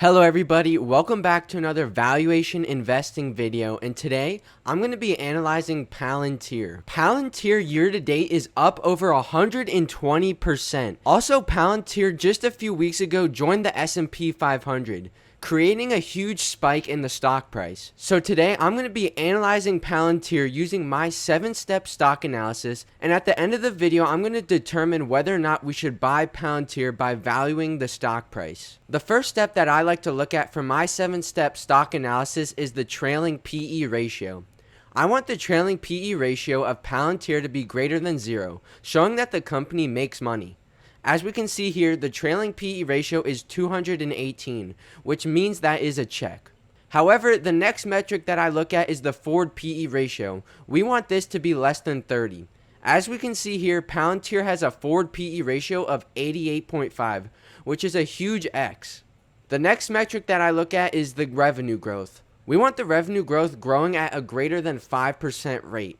Hello everybody, welcome back to another valuation investing video, and today I'm going to be analyzing Palantir. Palantir year to date is up over 120%. Also, Palantir just a few weeks ago joined the S&P 500. Creating a huge spike in the stock price. So today I'm going to be analyzing Palantir using my 7-step stock analysis, and at the end of the video I'm going to determine whether or not we should buy Palantir by valuing the stock price. The first step that I like to look at for my 7-step stock analysis is the trailing PE ratio. I want the trailing PE ratio of Palantir to be greater than 0, showing that the company makes money. As we can see here, the trailing PE ratio is 218, which means that is a check. However, the next metric that I look at is the forward PE ratio. We want this to be less than 30. As we can see here, Palantir has a forward PE ratio of 88.5, which is a huge X. The next metric that I look at is the revenue growth. We want the revenue growth growing at a greater than 5% rate.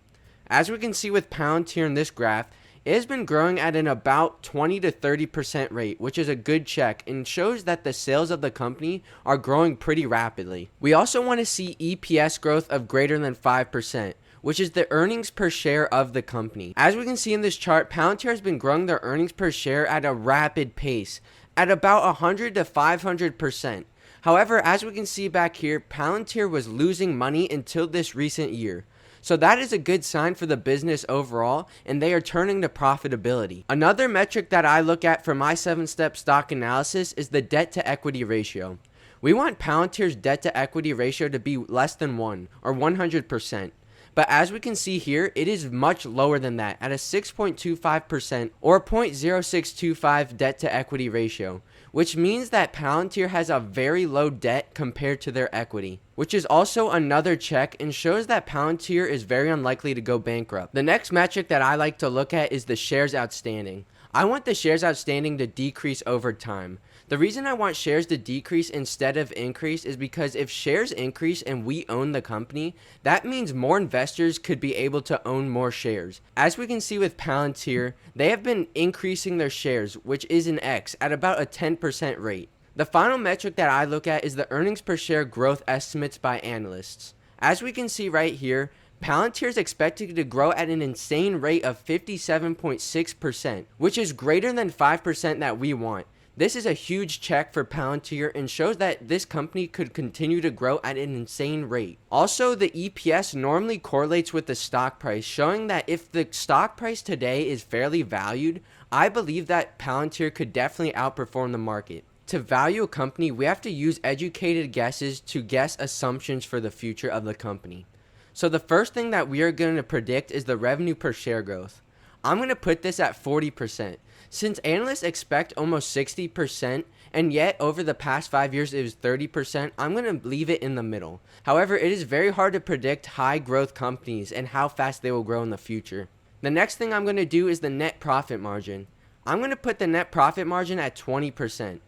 As we can see with Palantir in this graph, it has been growing at an about 20 to 30% rate, which is a good check and shows that the sales of the company are growing pretty rapidly. We also want to see EPS growth of greater than 5%, which is the earnings per share of the company. As we can see in this chart, Palantir has been growing their earnings per share at a rapid pace, at about 100 to 500%. However, as we can see back here, Palantir was losing money until this recent year. So that is a good sign for the business overall, and they are turning to profitability. Another metric that I look at for my 7-step stock analysis is the debt to equity ratio. We want Palantir's debt to equity ratio to be less than 1 or 100%. But as we can see here, it is much lower than that at a 6.25% or 0.0625 debt to equity ratio, which means that Palantir has a very low debt compared to their equity, which is also another check and shows that Palantir is very unlikely to go bankrupt. The next metric that I like to look at is the shares outstanding. I want the shares outstanding to decrease over time. The reason I want shares to decrease instead of increase is because if shares increase and we own the company, that means more investors could be able to own more shares. As we can see with Palantir, they have been increasing their shares, which is an X, at about a 10% rate. The final metric that I look at is the earnings per share growth estimates by analysts. As we can see right here, Palantir is expected to grow at an insane rate of 57.6%, which is greater than 5% that we want. This is a huge check for Palantir and shows that this company could continue to grow at an insane rate. Also, the EPS normally correlates with the stock price, showing that if the stock price today is fairly valued, I believe that Palantir could definitely outperform the market. To value a company, we have to use educated guesses to guess assumptions for the future of the company. So the first thing that we are going to predict is the revenue per share growth. I'm going to put this at 40%. Since analysts expect almost 60%, and yet over the past 5 years it was 30%, I'm going to leave it in the middle. However, it is very hard to predict high growth companies and how fast they will grow in the future. The next thing I'm going to do is the net profit margin. I'm going to put the net profit margin at 20%.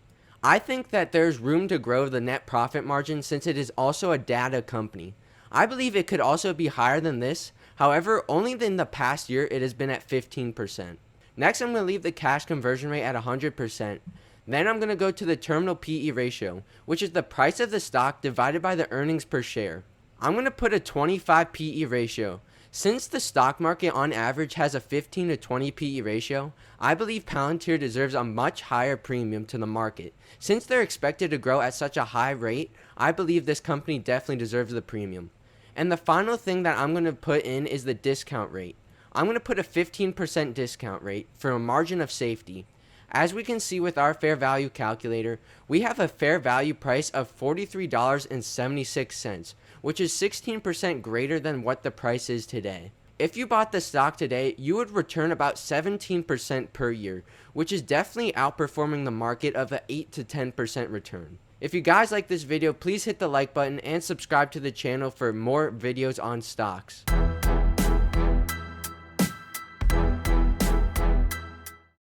I think that there's room to grow the net profit margin since it is also a data company. I believe it could also be higher than this. However, only in the past year it has been at 15%. Next, I'm going to leave the cash conversion rate at 100%. Then I'm going to go to the terminal PE ratio, which is the price of the stock divided by the earnings per share. I'm going to put a 25 PE ratio. Since the stock market on average has a 15 to 20 PE ratio, I believe Palantir deserves a much higher premium to the market. Since they're expected to grow at such a high rate, I believe this company definitely deserves the premium. And the final thing that I'm going to put in is the discount rate. I'm going to put a 15% discount rate for a margin of safety. As we can see with our fair value calculator, we have a fair value price of $43.76, which is 16% greater than what the price is today. If you bought the stock today, you would return about 17% per year, which is definitely outperforming the market of an 8 to 10% return. If you guys like this video, please hit the like button and subscribe to the channel for more videos on stocks.